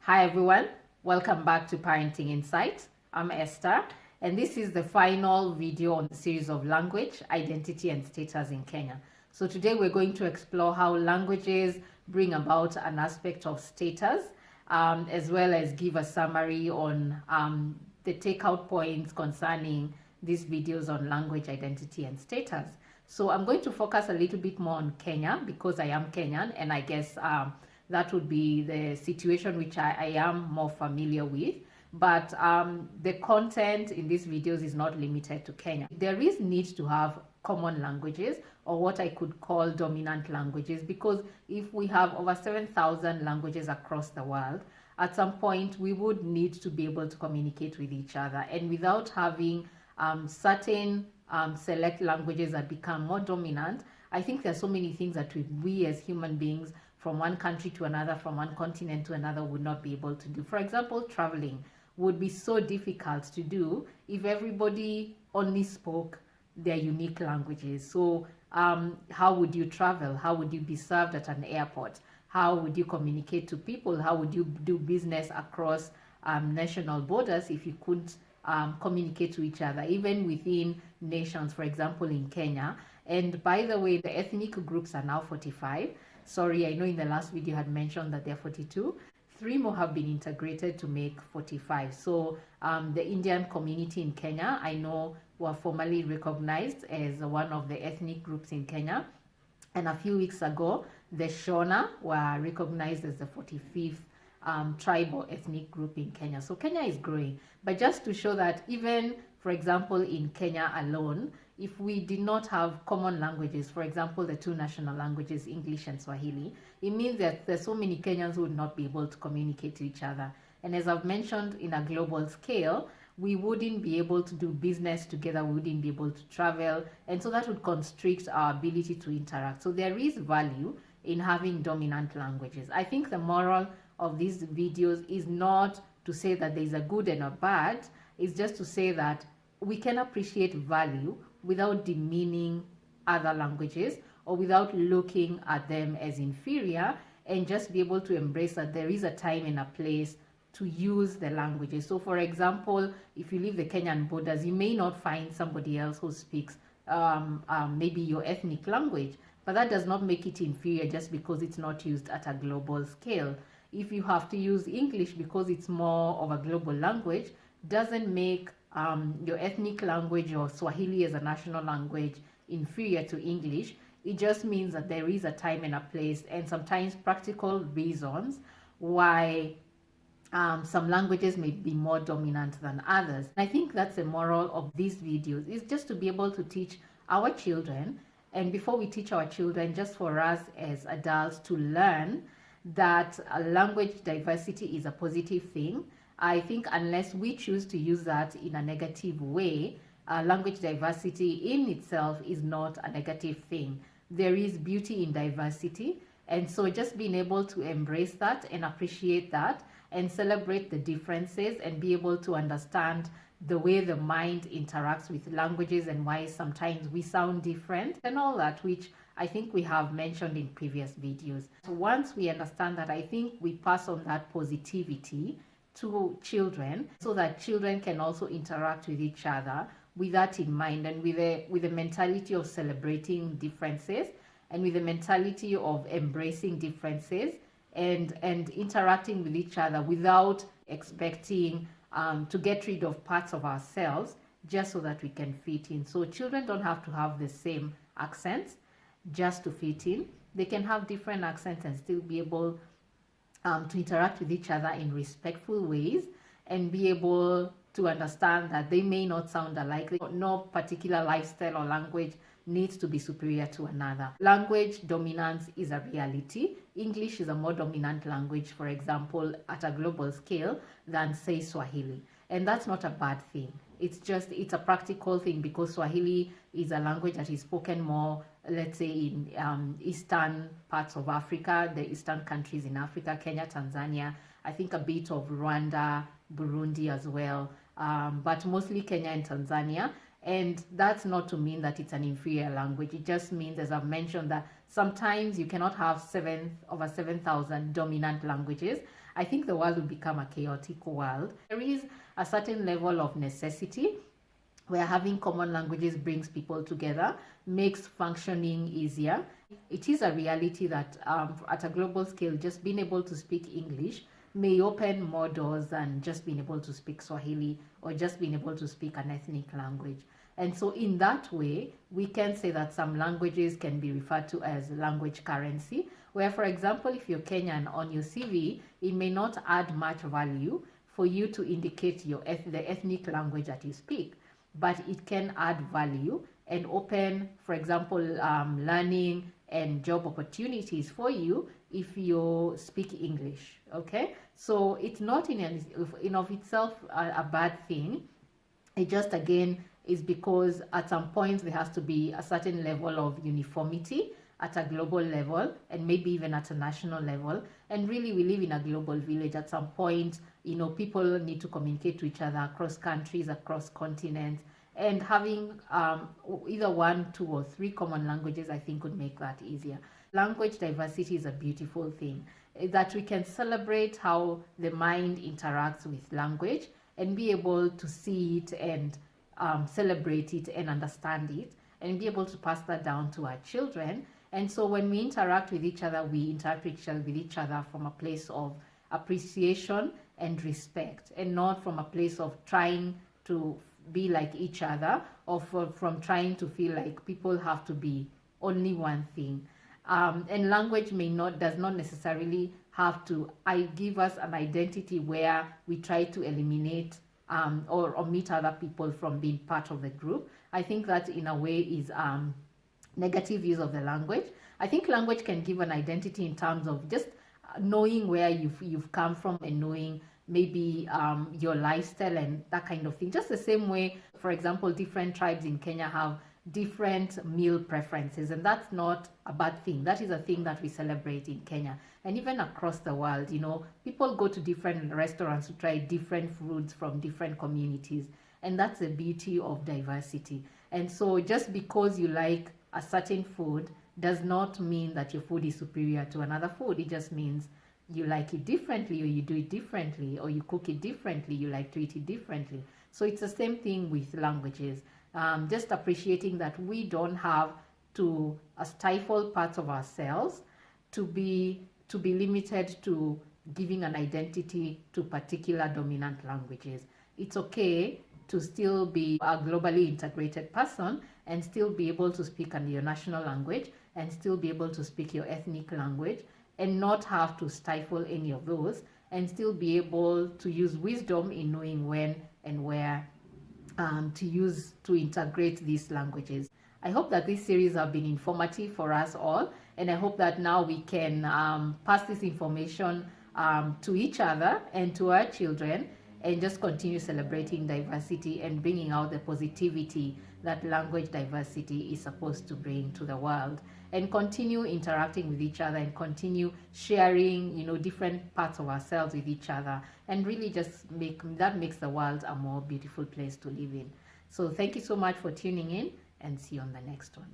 Hi everyone, welcome back to Parenting Insights. I'm Esther, and this is the final video on the series of language, identity, and status in Kenya. So today we're going to explore how languages bring about an aspect of status, as well as give a summary on the takeout points concerning these videos on language, identity, and status. So I'm going to focus a little bit more on Kenya because I am Kenyan, and I guess that would be the situation which I am more familiar with. But the content in these videos is not limited to Kenya. There is need to have common languages, or what I could call dominant languages, because if we have over 7,000 languages across the world, at some point we would need to be able to communicate with each other. And without having certain select languages that become more dominant, I think there's so many things that we as human beings from one country to another, from one continent to another, would not be able to do. For example, traveling would be so difficult to do if everybody only spoke their unique languages. So how would you travel? How would you be served at an airport? How would you communicate to people? How would you do business across national borders if you couldn't communicate to each other, even within nations, for example, in Kenya? And by the way, the ethnic groups are now 45. Sorry, I know in the last video I had mentioned that they're 42. 3 more have been integrated to make 45. So the Indian community in Kenya, I know, were formally recognized as one of the ethnic groups in Kenya. And a few weeks ago, the Shona were recognized as the 45th tribe or ethnic group in Kenya. So Kenya is growing. But just to show that even, for example, in Kenya alone, if we did not have common languages, for example, the 2 national languages, English and Swahili, it means that there's so many Kenyans who would not be able to communicate to each other. And as I've mentioned, in a global scale, we wouldn't be able to do business together, we wouldn't be able to travel, and so that would constrict our ability to interact. So there is value in having dominant languages. I think the moral of these videos is not to say that there's a good and a bad, it's just to say that we can appreciate value without demeaning other languages or without looking at them as inferior, and just be able to embrace that there is a time and a place to use the languages. So for example, if you leave the Kenyan borders, you may not find somebody else who speaks maybe your ethnic language, but that does not make it inferior just because it's not used at a global scale. If you have to use English because it's more of a global language, doesn't make your ethnic language or Swahili as a national language inferior to English. It just means that there is a time and a place, and sometimes practical reasons why some languages may be more dominant than others. I think that's the moral of these videos, is just to be able to teach our children, and before we teach our children, just for us as adults to learn that language diversity is a positive thing. I think unless we choose to use that in a negative way, language diversity in itself is not a negative thing. There is beauty in diversity, and so just being able to embrace that and appreciate that and celebrate the differences and be able to understand the way the mind interacts with languages and why sometimes we sound different and all that, which I think we have mentioned in previous videos. So once we understand that, I think we pass on that positivity to children so that children can also interact with each other with that in mind, and with the mentality of celebrating differences and with the mentality of embracing differences and interacting with each other without expecting to get rid of parts of ourselves just so that we can fit in. So children don't have to have the same accents just to fit in. They can have different accents and still be able to interact with each other in respectful ways and be able to understand that they may not sound alike. No particular lifestyle or language needs to be superior to another. Language dominance is a reality. English is a more dominant language, for example, at a global scale than, say, Swahili. And that's not a bad thing. It's a practical thing, because Swahili is a language that is spoken more, let's say, in eastern parts of Africa, the eastern countries in Africa, Kenya, Tanzania, I think a bit of Rwanda, Burundi as well, but mostly Kenya and Tanzania. And that's not to mean that it's an inferior language. It just means, as I've mentioned, that sometimes you cannot have over 7,000 dominant languages. I think the world will become a chaotic world. There is a certain level of necessity where having common languages brings people together, makes functioning easier. It is a reality that at a global scale, just being able to speak English may open more doors than just being able to speak Swahili or just being able to speak an ethnic language. And so in that way, we can say that some languages can be referred to as language currency, where, for example, if you're Kenyan, on your CV, it may not add much value for you to indicate the ethnic language that you speak, but it can add value and open, for example, learning and job opportunities for you if you speak English. Okay, so it's not in of itself a bad thing. It just, again, is because at some point there has to be a certain level of uniformity at a global level and maybe even at a national level. And really, we live in a global village. At some point, people need to communicate to each other across countries, across continents, and having either 1, 2, or 3 common languages, I think, would make that easier. Language diversity is a beautiful thing, that we can celebrate how the mind interacts with language and be able to see it and celebrate it and understand it and be able to pass that down to our children. And so when we interact with each other, we interact with each other from a place of appreciation and respect, and not from a place of trying to be like each other, or from trying to feel like people have to be only one thing. And language does not necessarily have to give us an identity where we try to eliminate or omit other people from being part of the group. I think that in a way is negative use of the language. I think language can give an identity in terms of just knowing where you've come from and knowing maybe your lifestyle and that kind of thing. Just the same way, for example, different tribes in Kenya have different meal preferences, and that's not a bad thing. That is a thing that we celebrate in Kenya, and even across the world. People go to different restaurants to try different foods from different communities, and that's the beauty of diversity. And so just because you like a certain food does not mean that your food is superior to another food. It just means you like it differently, or you do it differently, or you cook it differently, you like to eat it differently. So it's the same thing with languages. Just appreciating that we don't have to stifle parts of ourselves to be limited to giving an identity to particular dominant languages. It's okay to still be a globally integrated person and still be able to speak your national language and still be able to speak your ethnic language, and not have to stifle any of those, and still be able to use wisdom in knowing when and where to integrate these languages. I hope that this series have been informative for us all, and I hope that now we can pass this information to each other and to our children, and just continue celebrating diversity and bringing out the positivity that language diversity is supposed to bring to the world, and continue interacting with each other and continue sharing, different parts of ourselves with each other, and really just makes the world a more beautiful place to live in. So thank you so much for tuning in, and see you on the next one.